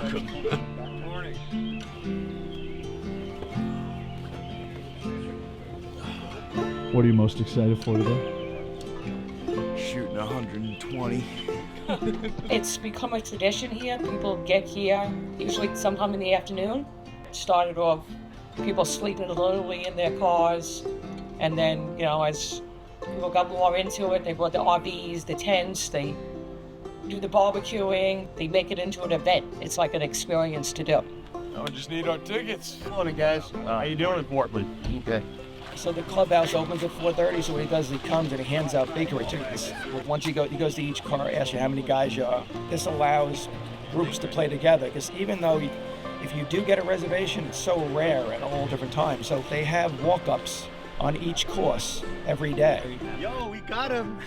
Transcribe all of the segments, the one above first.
Morning. What are you most excited for today? Shooting 120. It's become a tradition here. People get here usually sometime in the afternoon. It started off people sleeping literally in their cars, and then, as people got more into it, they brought the RVs, the tents, they do the barbecuing, they make it into an event. It's like an experience to do. I just need our tickets. Morning, guys. How you doing in Portland? Okay. So the clubhouse opens at 4:30, so what he does is he comes and he hands out bakery tickets. Once he goes to each car, asks you how many guys you are. This allows groups to play together, because even though if you do get a reservation, it's so rare at all different times. So they have walk-ups on each course every day. Yo, we got him.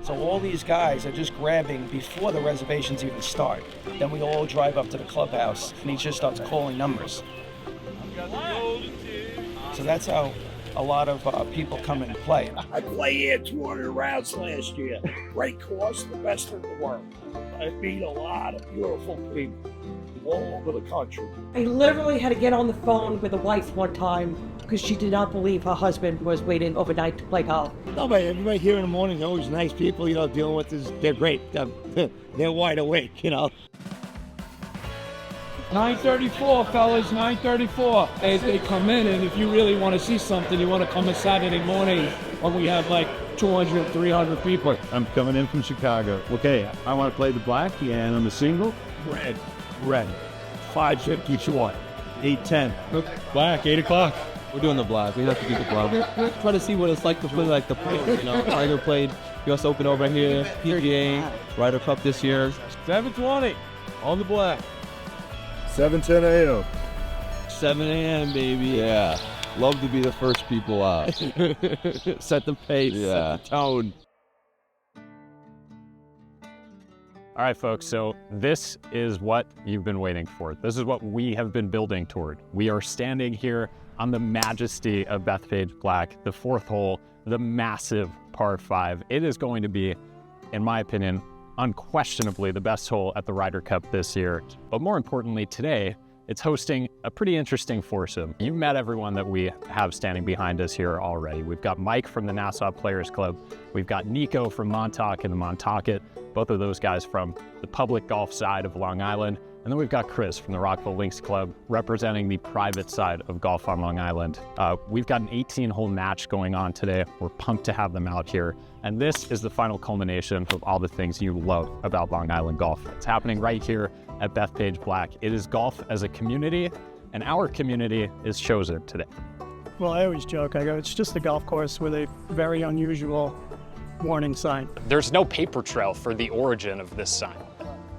So all these guys are just grabbing before the reservations even start. Then we all drive up to the clubhouse, and he just starts calling numbers. So that's how a lot of people come and play. I played here 200 rounds last year. Great course, the best in the world. I meet a lot of beautiful people all over the country. I literally had to get on the phone with a wife one time because she did not believe her husband was waiting overnight to play golf. Nobody, everybody here in the morning is always nice people, dealing with this. They're great. They're wide awake, 9:34, fellas, 9:34. They come in, and if you really want to see something, you want to come on Saturday morning when we have like 200, 300 people. I'm coming in from Chicago. Okay, I want to play the black, and I'm a single. Red. 550 short. 8:10. Black, 8 o'clock. We're doing the black. We have to do the black. Try to see what it's like to play like the pros. Ryder played US Open over here, PGA, Ryder Cup this year. 7:20 on the black. 7:10 a.m. 7 a.m. baby. Yeah. Love to be the first people out. Set the pace, set the tone. All right, folks, so this is what you've been waiting for. This is what we have been building toward. We are standing here on the majesty of Bethpage Black, the fourth hole, the massive par 5. It is going to be, in my opinion, unquestionably the best hole at the Ryder Cup this year. But more importantly, today, it's hosting a pretty interesting foursome. You've met everyone that we have standing behind us here already. We've got Mike from the Nassau Players Club. We've got Nico from Montauk and the Montaukett, both of those guys from the public golf side of Long Island. And then we've got Chris from the Rockville Links Club, representing the private side of golf on Long Island. We've got an 18-hole match going on today. We're pumped to have them out here. And this is the final culmination of all the things you love about Long Island golf. It's happening right here at Bethpage Black. It is golf as a community, and our community is chosen today. Well, I always joke. I go, it's just a golf course with a very unusual warning sign. There's no paper trail for the origin of this sign.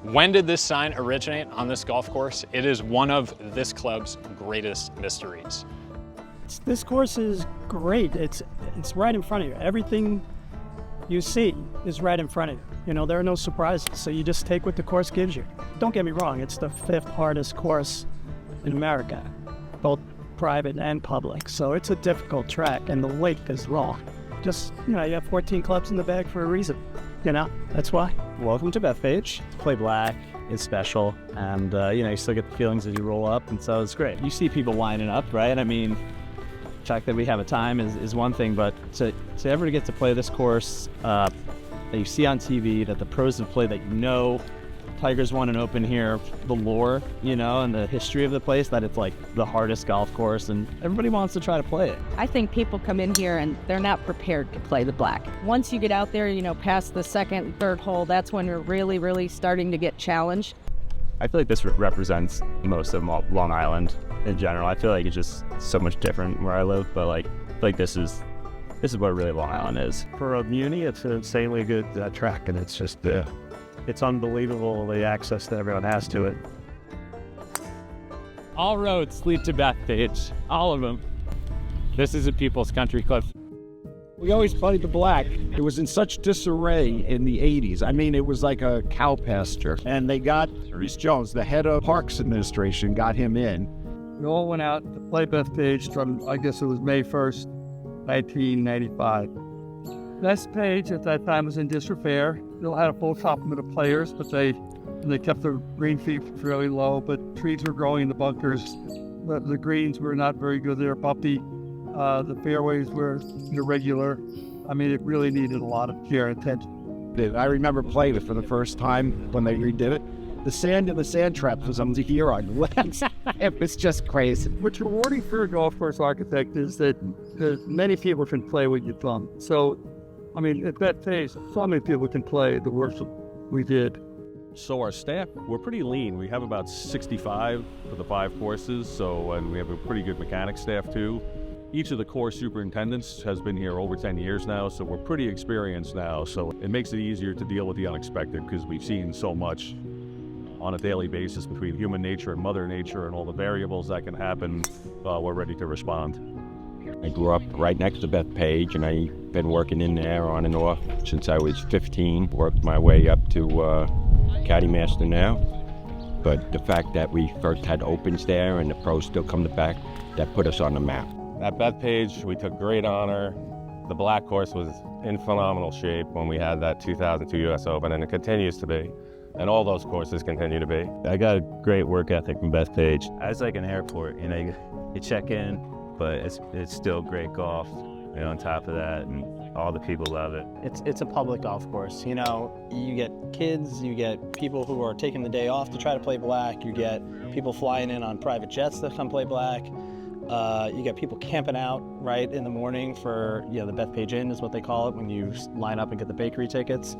When did this sign originate on this golf course? It is one of this club's greatest mysteries. This course is great. It's right in front of you. Everything you see is right in front of you. There are no surprises, so you just take what the course gives you. Don't get me wrong, it's the 5th hardest course in America, both private and public. So it's a difficult track, and the length is long. Just, you have 14 clubs in the bag for a reason. That's why. Welcome to Bethpage. Play black. It's special. And, you still get the feelings as you roll up. And so it's great. You see people lining up, right? I mean, the fact that we have a time is one thing, but to ever get to play this course that you see on TV, that the pros have played, that Tiger's won an Open here, the lore, and the history of the place, that it's like the hardest golf course, and everybody wants to try to play it. I think people come in here and they're not prepared to play the black. Once you get out there, past the second, third hole, that's when you're really, really starting to get challenged. I feel like this represents most of Long Island in general. I feel like it's just so much different where I live, but I feel like this is what really Long Island is. For a muni, it's an insanely good track, and it's just, it's unbelievable the access that everyone has to it. All roads lead to Bethpage, all of them. This is a People's Country Club. We always played the black. It was in such disarray in the 80s. I mean, it was like a cow pasture. And they got Reese Jones, the head of Parks Administration, got him in. We all went out to play Bethpage from, I guess it was May 1st, 1995. Bethpage at that time was in disrepair. Still had a full complement of players, but they They kept the green feet fairly low, but trees were growing in the bunkers. But the greens were not very good. They were bumpy. The fairways were irregular. I mean, it really needed a lot of care and attention. I remember playing it for the first time when they redid it. The sand in the sand traps was on the here on lens. It was just crazy. What's rewarding for a golf course architect is that many people can play with your thumb. So, I mean, at Bethpage, so many people can play the work we did. So our staff, we're pretty lean. We have about 65 for the 5 courses, and we have a pretty good mechanic staff too. Each of the course superintendents has been here over 10 years now, so we're pretty experienced now. So it makes it easier to deal with the unexpected because we've seen so much on a daily basis between human nature and Mother Nature and all the variables that can happen. We're ready to respond. I grew up right next to Bethpage, and I've been working in there on and off since I was 15. Worked my way up to caddy master now. But the fact that we first had opens there and the pros still come to back, that put us on the map. At Bethpage, we took great honor. The black course was in phenomenal shape when we had that 2002 U.S. Open, and it continues to be. And all those courses continue to be. I got a great work ethic from Bethpage. It's like an airport, you check in, but it's still great golf, on top of that, and all the people love it. It's a public golf course, you get kids, you get people who are taking the day off to try to play black, you get people flying in on private jets to come play black, you get people camping out right in the morning for, the Bethpage Inn is what they call it when you line up and get the bakery tickets.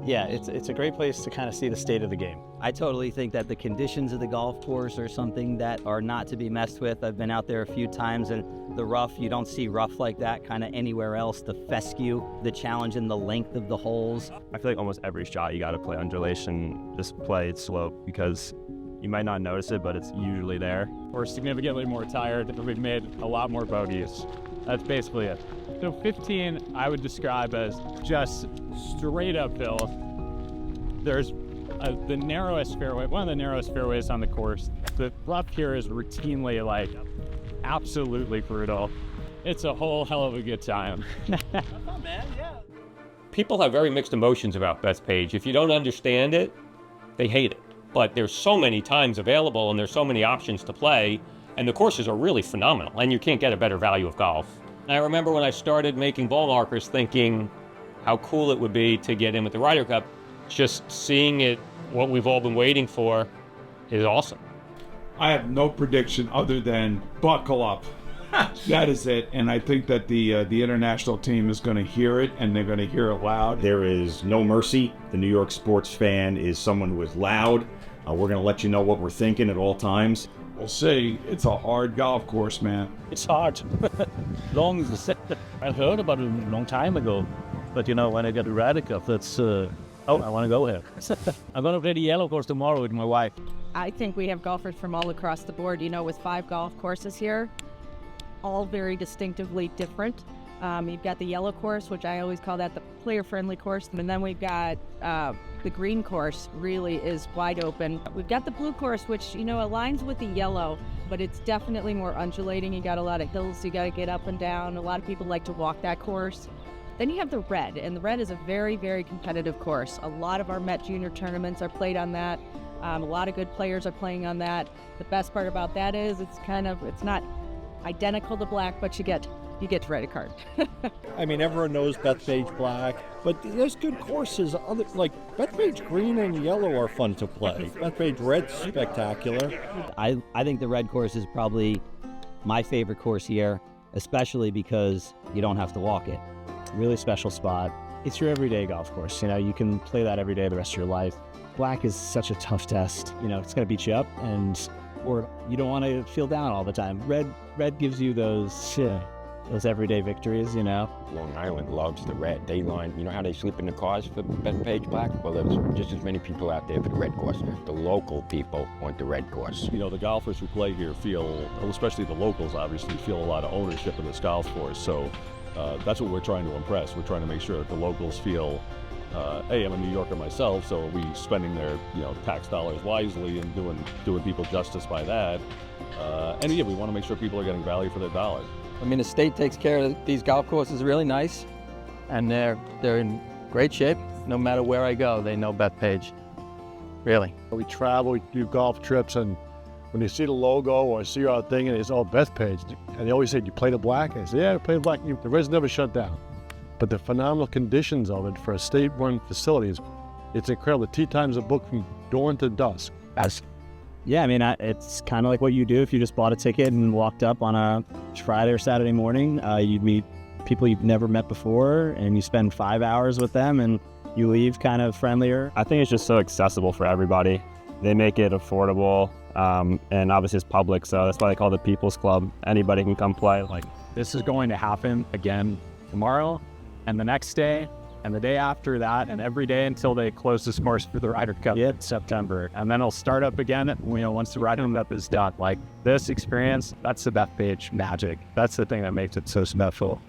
Yeah, it's a great place to kind of see the state of the game. I totally think that the conditions of the golf course are something that are not to be messed with. I've been out there a few times, and the rough, you don't see rough like that kind of anywhere else. The fescue, the challenge in the length of the holes. I feel like almost every shot you got to play undulation, just play it slope, because you might not notice it, but it's usually there. We're significantly more tired, and we've made a lot more bogeys. That's basically it. So 15, I would describe as just straight uphill. There's the narrowest fairway, one of the narrowest fairways on the course. The rough here is routinely absolutely brutal. It's a whole hell of a good time. People have very mixed emotions about Bethpage. If you don't understand it, they hate it. But there's so many times available and there's so many options to play, and the courses are really phenomenal, and you can't get a better value of golf. And I remember when I started making ball markers thinking how cool it would be to get in with the Ryder Cup. Just seeing it, what we've all been waiting for, is awesome. I have no prediction other than buckle up. That is it. And I think that the international team is going to hear it, and they're going to hear it loud. There is no mercy. The New York sports fan is someone who is loud. We're going to let you know what we're thinking at all times. We'll see. It's a hard golf course, man. It's hard. Long as the set. I heard about it a long time ago. But when I get to Ryder Cup, that's, I want to go here. I'm going to play the yellow course tomorrow with my wife. I think we have golfers from all across the board, with 5 golf courses here, all very distinctively different. You've got the yellow course, which I always call that the player-friendly course. And then we've got the green course really is wide open. We've got the blue course, which, aligns with the yellow, but it's definitely more undulating. You got a lot of hills you got to get up and down. A lot of people like to walk that course. Then you have the red, and the red is a very, very competitive course. A lot of our Met Junior tournaments are played on that. A lot of good players are playing on that. The best part about that is it's not identical to black, but you get to write a card. I mean, everyone knows Bethpage Black, but there's good courses. Like Bethpage Green and Yellow are fun to play. Bethpage Red's spectacular. I think the red course is probably my favorite course here, especially because you don't have to walk it. Really special spot. It's your everyday golf course. You can play that every day the rest of your life. Black is such a tough test. It's going to beat you up, or you don't want to feel down all the time. Red gives you those everyday victories, Long Island loves the red. They line, how they sleep in the cars for Bethpage Black? Well, there's just as many people out there for the red course. The local people want the red course. The golfers who play here feel, especially the locals obviously, feel a lot of ownership in this golf course. So that's what we're trying to impress. We're trying to make sure that the locals feel, hey, I'm a New Yorker myself, so are we spending their tax dollars wisely and doing people justice by that? And yeah, we want to make sure people are getting value for their dollar. I mean, the state takes care of these golf courses really nice, and they're in great shape. No matter where I go, they know Bethpage. Really? We travel, we do golf trips, and when they see the logo or see our thing, and it's all Bethpage, and they always say, "Do you play the black?" I say, "Yeah, I play the black." The red's never shut down. But the phenomenal conditions of it for a state-run facility it's incredible. The tee times are booked from dawn to dusk. Yeah, I mean, it's kind of like what you do if you just bought a ticket and walked up on a Friday or Saturday morning. You'd meet people you've never met before, and you spend 5 hours with them, and you leave kind of friendlier. I think it's just so accessible for everybody. They make it affordable, and obviously it's public, so that's why they call it the People's Club. Anybody can come play. Like, this is going to happen again tomorrow, and the next day, and the day after that, and every day until they close this course for the Ryder Cup in September. And then it'll start up again, once the Ryder Cup is done. Like, this experience, that's the Bethpage magic. That's the thing that makes it so special.